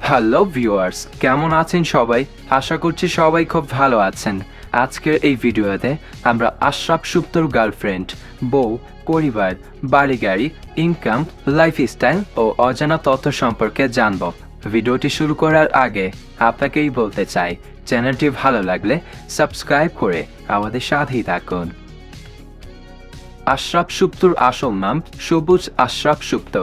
Hello viewers, কেমন আছেন সবাই? আশা করছি সবাই খুব ভালো আছেন। আজকের এই ভিডিওতে আমরা আশরাফ সুপ্তর গার্লফ্রেন্ড, বউ, পরিবার, বাড়ি গাড়ি, ইনকাম, লাইফস্টাইল ও অজানা তথ্য সম্পর্কে জানব। ভিডিওটি শুরু করার আগে আপনাকেই বলতে চাই, চ্যানেলটি ভালো লাগলে সাবস্ক্রাইব করে আমাদের সাথেই থাকুন। আশরাফ সুপ্তর আসল নাম সবুজ আশরাফ সুপ্ত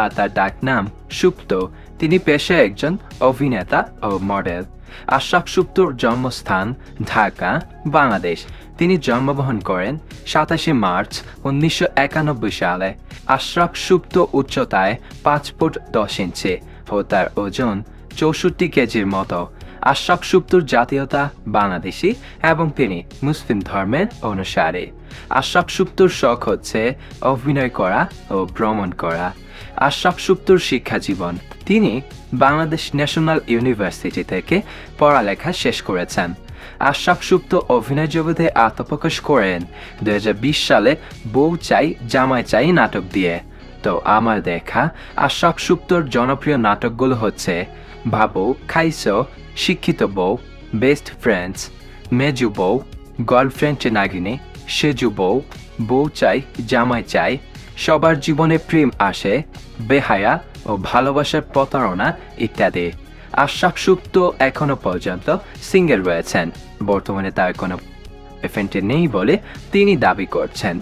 আর তার ডাক নাম সুপ্ত। তিনি পেশায় একজন অভিনেতা ও মডেল। আশরাফ সুপ্তর জন্মস্থান ঢাকা, বাংলাদেশ। তিনি জন্মগ্রহণ করেন 27শে মার্চ 1991 সালে। আশরাফ সুপ্ত উচ্চতায় 5 ফুট 10 ইঞ্চি ও তার ওজন 64 কেজির মতো। আশরাফ সুপ্তর জাতীয়তা বাংলাদেশি এবং তিনি মুসলিম ধর্মের অনুসারী। আশরাফ সুপ্তর শখ হচ্ছে অভিনয় করা ও ভ্রমণ করা। আশরাফ সুপ্তর শিক্ষা জীবন, তিনি বাংলাদেশ ন্যাশনাল ইউনিভার্সিটি থেকে পড়ালেখা শেষ করেছেন। আশরাফ সুপ্ত অভিনয় জগতে আত্মপ্রকাশ করেন 2020 সালে বউ চাই জামাই চাই নাটক দিয়ে। তো আমার দেখা আশরাফ সুপ্তর জনপ্রিয় নাটকগুলো হচ্ছে বাবু, খাইছো, শিক্ষিত বউ, বেস্ট ফ্রেন্ডস, মেজু বউ, গার্লফ্রেন্ড নাগিনী, সেজু বউ, বউ চাই জামাই চাই, সবার জীবনে প্রেম আসে, বেহায়া ও ভালোবাসার প্রতারণা ইত্যাদি। আশরাফ সুপ্ত এখনো পর্যন্ত সিঙ্গেল রয়েছেন। বর্তমানে তার কোনো বয়ফ্রেন্ড নেই বলে তিনি দাবি করছেন।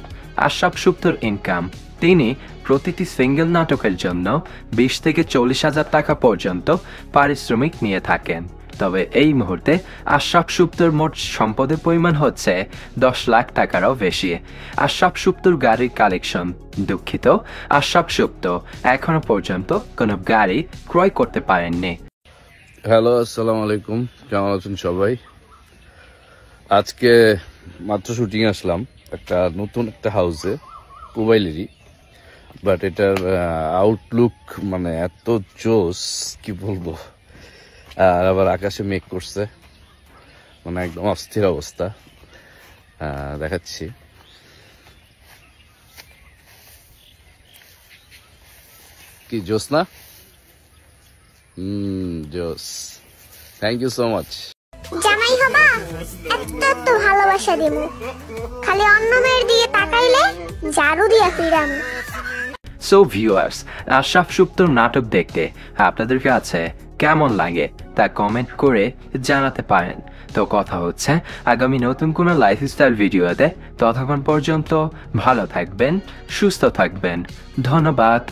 আশরাফ সুপ্তর ইনকাম, তিনি প্রতিটি সিঙ্গেল নাটকের জন্য 20 থেকে 40 হাজার টাকা পর্যন্ত পারিশ্রমিক নিয়ে থাকেন। তবে এই মুহূর্তে আশরাফ সুপ্তর মোট সম্পদের পরিমাণ হচ্ছে 10 লাখ টাকারও বেশি। আশরাফ সুপ্তর গাড়ির কালেকশন, দুঃখিত, আশরাফ সুপ্ত এখনো পর্যন্ত কোনো গাড়ি ক্রয় করতে পারেননি। হ্যালো, আসসালামু আলাইকুম, কেমন আছেন সবাই? আজকে মাত্র শুটিং আসলাম নতুন একটা হাউসে, মোবাইলেরই, বাট এটার আউটলুক মানে এত জোস, কি বলবো। আর আবার আকাশে মেঘ করছে, মানে একদম অস্থির অবস্থা। দেখাচ্ছি। কি জোস না? জোস। Thank you so much. জামাই হবা, এত ভালোবাসা দিমু, খালি অন্য মেয়ের দিকে তাকাইলে ঝাড়ু দিয়া ফিরামু। সো ভিউয়ার্স, আশরাফ সুপ্তর নাটক দেখতে আপনাদের কাছে কেমন লাগে তা কমেন্ট করে জানাতে পারেন। তো কথা হচ্ছে আগামী নতুন কোনো লাইফস্টাইল ভিডিওতে। ততক্ষণ পর্যন্ত ভালো থাকবেন, সুস্থ থাকবেন। ধন্যবাদ।